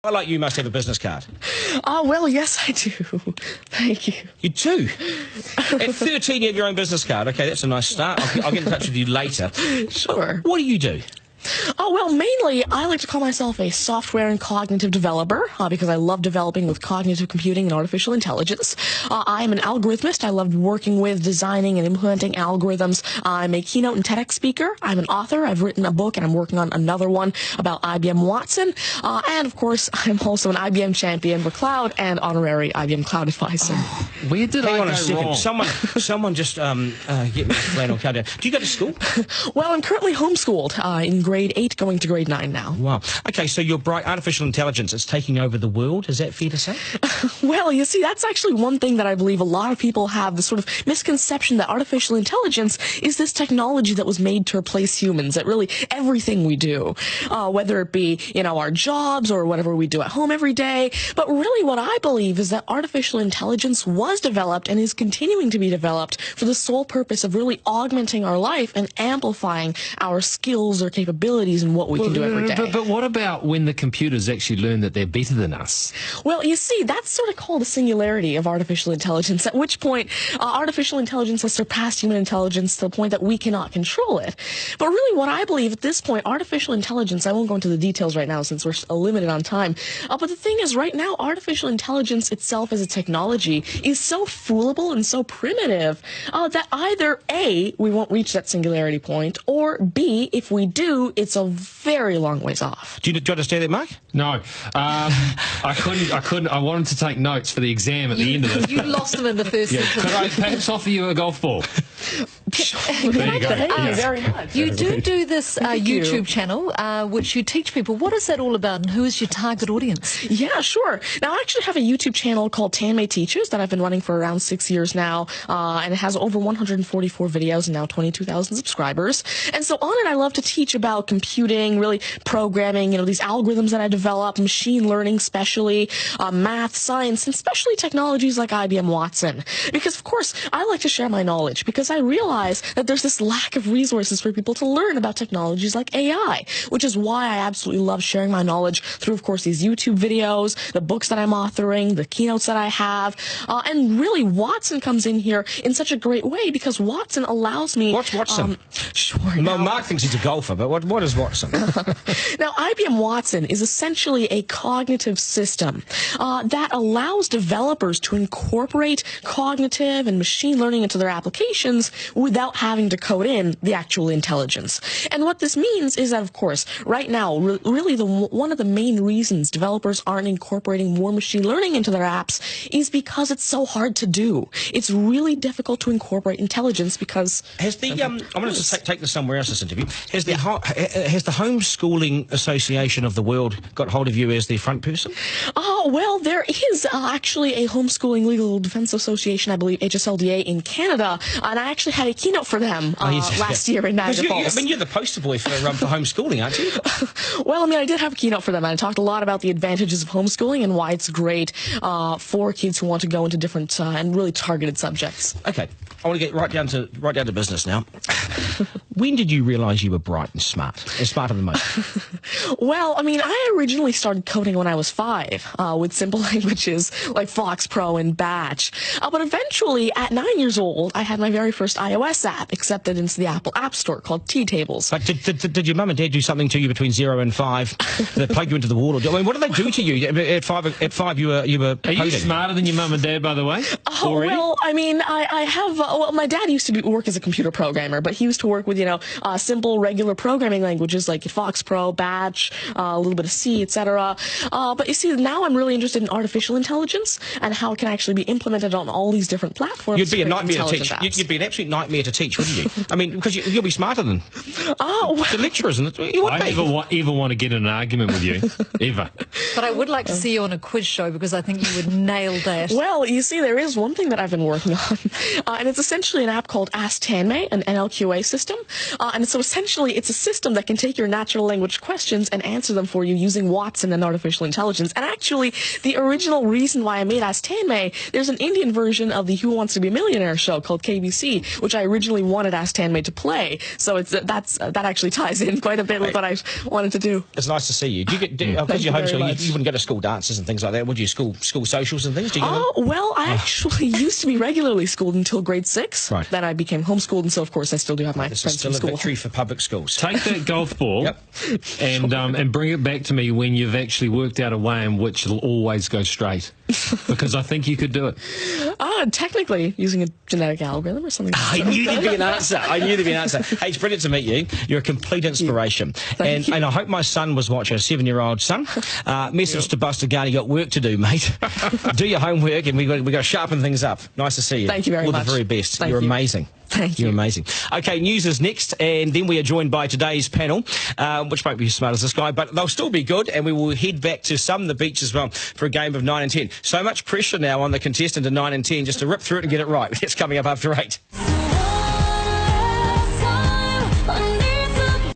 Like you must have a business card. Well, yes, I do. Thank you. You do? At 13, you have your own business card. Okay, that's a nice start. I'll get in touch with you later. Sure. What do you do? Well, mainly, I like to call myself a software and cognitive developer because I love developing with cognitive computing and artificial intelligence. I am an algorithmist. I love working with, designing, and implementing algorithms. I'm a keynote and TEDx speaker. I'm an author. I've written a book, and I'm working on another one about IBM Watson. And, of course, I'm also an IBM champion for cloud and honorary IBM cloud advisor. Where did Hang I on go a second. wrong? Someone just get me a flannel card down. Do you go to school? Well, I'm currently homeschooled in grade 8, going to grade 9 now. Wow. Okay, so your bright artificial intelligence is taking over the world. Is that fair to say? Well, you see, that's actually one thing that I believe a lot of people have, the sort of misconception that artificial intelligence is this technology that was made to replace humans at really everything we do, whether it be, our jobs or whatever we do at home every day. But really what I believe is that artificial intelligence was developed and is continuing to be developed for the sole purpose of really augmenting our life and amplifying our skills or capabilities and what we can do every day. But what about when the computers actually learn that they're better than us? Well, you see, that's sort of called a singularity of artificial intelligence, at which point artificial intelligence has surpassed human intelligence to the point that we cannot control it. But really what I believe at this point, artificial intelligence, I won't go into the details right now since we're limited on time, but the thing is right now, artificial intelligence itself as a technology is so foolable and so primitive that either A, we won't reach that singularity point, or B, if we do, it's a very long ways off. Do you understand that, Mark? No. I couldn't. I wanted to take notes for the exam at the end of it. You lost them in the first sentence. Could I perhaps offer you a golf ball? There you go. Thank you very much. You do this YouTube channel, which you teach people. What is that all about, and who is your target audience? Yeah, sure. Now, I actually have a YouTube channel called Tanmay Teaches that I've been running for around 6 years now, and it has over 144 videos and now 22,000 subscribers. And so on it, I love to teach about computing, really programming, these algorithms that I develop, machine learning especially, math, science, and especially technologies like IBM Watson. Because, of course, I like to share my knowledge because I realize that there's this lack of resources for people to learn about technologies like AI, which is why I absolutely love sharing my knowledge through, of course, these YouTube videos, the books that I'm authoring, the keynotes that I have, and really Watson comes in here in such a great way because Watson allows me... What's Watson? Sure. Mark thinks he's a golfer, but what is Watson? Now, IBM Watson is essentially a cognitive system that allows developers to incorporate cognitive and machine learning into their applications without having to code in the actual intelligence. And what this means is that, of course, right now, really one of the main reasons developers aren't incorporating more machine learning into their apps is because it's so hard to do. It's really difficult to incorporate intelligence because... Has the I'm going to take this somewhere else, this interview. Has the Homeschooling Association of the World got hold of you as their front person? Well, there is actually a Homeschooling Legal Defense Association, I believe, HSLDA in Canada, and I actually had a keynote for them last year in Niagara Falls. You're the poster boy for homeschooling, aren't you? Well, I did have a keynote for them, and I talked a lot about the advantages of homeschooling and why it's great for kids who want to go into different and really targeted subjects. Okay, I want to get right down to business now. When did you realise you were bright and smarter than most? Well, I originally started coding when I was 5 with simple languages like Fox Pro and Batch. But eventually, at 9 years old, I had my very first iOS app accepted into the Apple App Store called T-Tables. But did your mum and dad do something to you between 0 and 5 that plugged you into the wall? What did they do to you? At 5, you were Are you smarter than your mum and dad, by the way? Well, I have... my dad used to work as a computer programmer, but he used to work with, simple, regular programming languages like Fox Pro, Batch, a little bit of C, etc. But you see, now I'm really interested in artificial intelligence and how it can actually be implemented on all these different platforms. You'd be a nightmare to teach. You'd be an absolute nightmare to teach, wouldn't you? Because you'll be smarter than the lecturers. I ever want to get in an argument with you, ever. But I would like to see you on a quiz show because I think you would nail that. Well, you see, there is one thing that I've been working on, and it's essentially an app called Ask Tanmay, an NLQA system. And so essentially it's a system that can take your natural language questions and answer them for you using Watson and artificial intelligence. And actually, the original reason why I made Ask Tanmay, there's an Indian version of the Who Wants to Be a Millionaire show called KBC, which I originally wanted Ask Tanmay to play. So that actually ties in quite a bit with what I wanted to do. It's nice to see you. Do you get, because you're homeschooling, you wouldn't go to school dances and things like that, would you? School socials and things? Do you go well, I actually used to be regularly schooled until grade 6. Right. Then I became homeschooled, and so of course I still do have my This is friends still from a school. victory for public schools. Take that golf ball Yep. and bring it back to me when you've actually worked out a way in which it'll always go straight. Because I think you could do it. Technically, using a genetic algorithm or something. I knew there'd be an answer. Hey, it's brilliant to meet you. You're a complete inspiration. Thank you. And I hope my son was watching, a 7-year-old son. Message to Buster Garner, you got work to do, mate. Do your homework, and we got to sharpen things up. Nice to see you. Thank you very All much. the very best. Thank You're you. amazing. Thank you. You're amazing. Okay, news is next, and then we are joined by today's panel, which won't be as smart as this guy, but they'll still be good, and we will head back to the beach as well for a game of 9 and 10. So much pressure now on the contestant in 9 and 10 just to rip through it and get it right. It's coming up after 8.